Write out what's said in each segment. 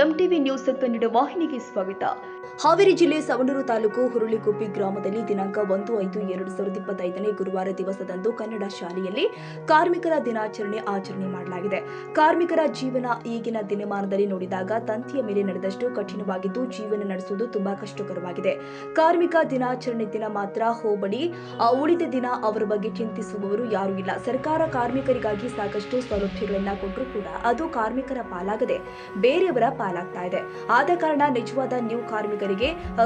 MTV news Kannada ವಾಹಿನಿಗೆ ಸ್ವಾಗತ. ಹಾವೇರಿ ಜಿಲ್ಲೆ ಸವಣೂರು ತಾಲೂಕು ಹುರುಳಿಗುಪ್ಪಿ ಗ್ರಾಮದಲ್ಲಿ ದಿನಾಂಕ 1/5/2025 ಗುರುವಾರ ದಿವಸದಂದು ಕನ್ನಡ ಶಾಲೆಯಲ್ಲಿ ಕಾರ್ಮಿಕರ ದಿನಾಚರಣೆ ಆಚರಣೆ ಮಾಡಲಾಗಿದೆ. ಕಾರ್ಮಿಕರ ಜೀವನ ಈಗಿನ ದಿನಮಾನದಲ್ಲಿ ನೋಡಿದಾಗ ತಂತಿಯ ಮೇಲೆ ನಡೆದಷ್ಟು ಕಠಿಣವಾಗಿದ್ದು ಜೀವನ ನಡೆಸುವುದು ತುಂಬಾ ಕಷ್ಟಕರವಾಗಿದೆ. ಕಾರ್ಮಿಕ ದಿನಾಚರಣೆ ದಿನ ಮಾತ್ರ ಹೋಬಳಿ, ಉಳಿದ ದಿನ ಅವರ ಬಗ್ಗೆ ಚಿಂತಿಸುವವರು ಯಾರೂ ಇಲ್ಲ. ಸರ್ಕಾರ ಕಾರ್ಮಿಕರಿಗಾಗಿ ಸಾಕಷ್ಟು ಸೌಲಭ್ಯಗಳನ್ನ ಕೊಟ್ಟರೂ ಕೂಡ ಅದು ಕಾರ್ಮಿಕರ ಪಾಲಾಗದೆ ಬೇರೆಯವರ ಪಾಲಾಗ್ತಾ ಇದೆ. ಆದ ಕಾರಣ ನಿಜವಾದ ನ್ಯೂ ಕಾರ್ಮಿಕರಿಗೆ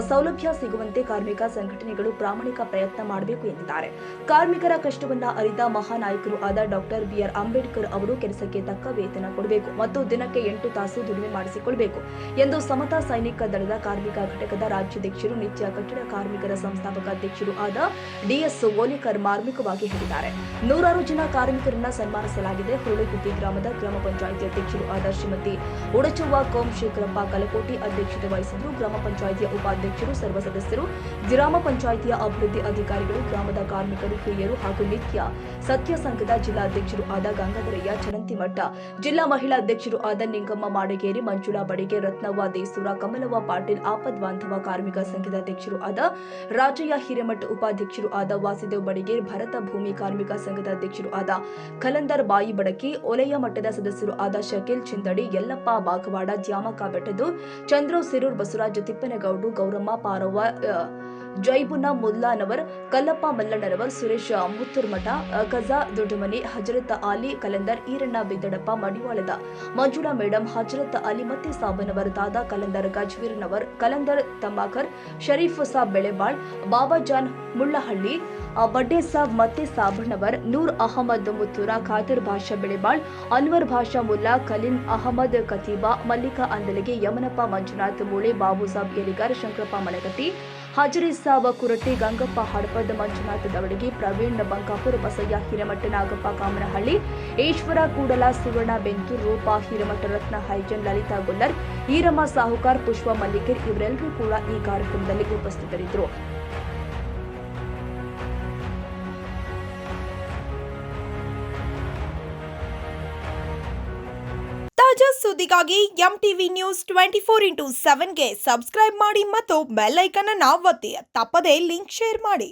ಸೌಲಭ್ಯ ಸಿಗುವಂತೆ ಕಾರ್ಮಿಕ ಸಂಘಟನೆಗಳು ಪ್ರಾಮಾಣಿಕ ಪ್ರಯತ್ನ ಮಾಡಬೇಕು ಎಂದಿದ್ದಾರೆ. ಕಾರ್ಮಿಕರ ಕಷ್ಟವನ್ನ ಅರಿತ ಮಹಾನಾಯಕರು ಆದ ಡಾಕ್ಟರ್ ಬಿ.ಆರ್. ಅಂಬೇಡ್ಕರ್ ಅವರು ಕೆಲಸಕ್ಕೆ ತಕ್ಕ ವೇತನ ಕೊಡಬೇಕು ಮತ್ತು ದಿನಕ್ಕೆ 8 ತಾಸು ದುಡಿಮೆ ಮಾಡಿಸಿಕೊಳ್ಳಬೇಕು ಎಂದು ಸಮತಾ ಸೈನಿಕ ದಳದ ಕಾರ್ಮಿಕ ಘಟಕದ ರಾಜ್ಯಾಧ್ಯಕ್ಷರು, ನಿತ್ಯ ಕಟ್ಟಡ ಕಾರ್ಮಿಕರ ಸಂಸ್ಥಾಪಕ ಅಧ್ಯಕ್ಷರು ಆದ ಡಿ.ಎಸ್. ಓಲೇಕರ್ ಮಾರ್ಮಿಕವಾಗಿ ಹೇಳಿದ್ದಾರೆ. 100 ಜನ ಕಾರ್ಮಿಕರನ್ನ ಸನ್ಮಾನಿಸಲಾಗಿದೆ. ಹುರುಳಿಗುಪ್ಪಿ ಗ್ರಾಮದ ಗ್ರಾಮ ಪಂಚಾಯಿತಿ ಅಧ್ಯಕ್ಷರು ಆದ ಶ್ರೀಮತಿ ಉಡಚವ್ವ ಕೋಮಶೇಖರಪ್ಪ ಕಲಕೋಟಿ ಅಧ್ಯಕ್ಷತೆ ವಹಿಸಿದ್ರು. ಗ್ರಾಮ ಪಂಚಾಯಿತಿಯ ಉಪಾಧ್ಯಕ್ಷರು, ಸರ್ವ ಸದಸ್ಯರು, ಗ್ರಾಮ ಪಂಚಾಯಿತಿಯ ಅಭಿವೃದ್ಧಿ ಅಧಿಕಾರಿಗಳು, ಗ್ರಾಮದ ಕಾರ್ಮಿಕರು, ಹಿರಿಯರು ಹಾಗೂ ನಿತ್ಯ ಸತ್ಯ ಸಂಘದ ಜಿಲ್ಲಾ ಅಧ್ಯಕ್ಷರು ಆದ ಗಂಗಾಧರಯ್ಯ ಚರಂತಿಮಠ, ಜಿಲ್ಲಾ ಮಹಿಳಾ ಅಧ್ಯಕ್ಷರು ಆದ ನಿಂಗಮ್ಮ ಮಾಡಗೇರಿ, ಮಂಜುಳಾ ಬಡಿಗೆ, ರತ್ನವ್ವ ದೇಸೂರ, ಕಮಲವ್ವ ಪಾಟೀಲ್, ಆಪದ್ ಬಾಂಧವ ಕಾರ್ಮಿಕ ಸಂಘದ ಅಧ್ಯಕ್ಷರು ಆದ ರಾಜಯ್ಯ ಹಿರೇಮಠ, ಉಪಾಧ್ಯಕ್ಷರು ಆದ ವಾಸುದೇವ್ ಬಡಿಗೇರ್, ಭರತ ಭೂಮಿ ಕಾರ್ಮಿಕ ಸಂಘದ ಅಧ್ಯಕ್ಷರು ಆದ ಖಲಂದರ್ ಬಾಯಿ ಬಡಕಿ, ಒಲೆಯ ಮಟ್ಟದ ಸದಸ್ಯರು ಆದ ಶಕೀಲ್ ಚಿಂದಡಿ, ಯಲ್ಲಪ್ಪ ಬಾಗವಾಡ, ದ್ಯಾಮಕ ಬೆಟ್ಟದು, ಚಂದ್ರು ಸಿರೂರ್, ಬಸವರಾಜ ತಿಪ್ಪನಗೌಡು, ಗೌರಮ್ಮ ಪಾರವ್ವ, ಜೈಬುನಾ ಮುಲ್ಲಾನವರ್, ಕಲ್ಲಪ್ಪ ಮಲ್ಲಣ್ಣನವರ್, ಸುರೇಶ್ ಮುತ್ತೂರ್ಮಠ, ಕಜಾ ದೊಡ್ಡಮನಿ, ಹಜರತ್ ಅಲಿ ಕಲಂದರ್, ಈರಣ್ಣ ಬಿದ್ದಡಪ್ಪ, ಮಡಿವಾಳದ ಮಂಜುಳಾ ಮೇಡಂ, ಹಜರತ್ ಅಲಿ ಮತ್ತೆ ಸಾಬನವರ್, ದಾದಾ ಕಲಂದರ್, ಗಜ್ವೀರ್ನವರ್, ಕಲಂದರ್ ತಮಾಕರ್, ಶರೀಫ್ ಸಾಬ್ ಬೆಳೆಬಾಳ್, ಬಾಬಾಜಾನ್ ಮುಳ್ಳಹಳ್ಳಿ, ಬಡ್ಡೆ ಸಾಬ್ ಮತ್ತೆ ಸಾಬಣ್ಣವರ್, ನೂರ್ ಅಹಮದ್ ಮುತ್ತೂರ, ಖಾದರ್ ಭಾಷಾ ಬೆಳೆಬಾಳ್, ಅನ್ವರ್ ಭಾಷಾ ಮುಲ್ಲಾ, ಖಲೀಲ್ ಅಹಮದ್ ಕತೀಬಾ, ಮಲ್ಲಿಕಾ ಅಂದಲಗಿ, ಯಮನಪ್ಪ ಮಂಜುನಾಥ್ ಮೂಳೆ, ಬಾಬು ಸಾಬ್ ಎಲಿಗಾರ್, ಶಂಕರಪ್ಪ ಮಳಗಟ್ಟಿ, ಹಾಜರಿ ಸಾಬ್ ಕುರಟ್ಟಿ, ಗಂಗಪ್ಪ ಹಡಪದ್, ಮಂಜುನಾಥ್ ದವಡಗಿ, ಪ್ರವೀಣ್ ಬಂಕಾಪುರ, ಬಸಯ್ಯ ಹಿರೇಮಠ, ನಾಗಪ್ಪ ಕಾಮನಹಳ್ಳಿ, ಈಶ್ವರ ಕೂಡಲ, ಸುವರ್ಣ ಬೆಂತೂರ್, ರೂಪಾ ಹಿರೇಮಠ, ರತ್ನ ಹೈಜನ್, ಲಲಿತಾ ಗುಲ್ಲರ್, ಈರಮ್ಮ ಸಾಹುಕಾರ್, ಪುಷ್ಪ ಮಲ್ಲಿಕರ್ ಇವರೆಲ್ಲರೂ ಕೂಡ ಈ ಕಾರ್ಯಕ್ರಮದಲ್ಲಿ ಉಪಸ್ಥಿತರಿದ್ದರು. ತಾಜಾ ಸುದ್ದಿಗಾಗಿ ಎಂಟಿವಿ ನ್ಯೂಸ್ 24x7ಗೆ ಸಬ್ಸ್ಕ್ರೈಬ್ ಮಾಡಿ ಮತ್ತು ಬೆಲ್ ಐಕಾನ್ ಅನ್ನು ಒತ್ತಿ. ತಪ್ಪದೇ ಲಿಂಕ್ ಶೇರ್ ಮಾಡಿ.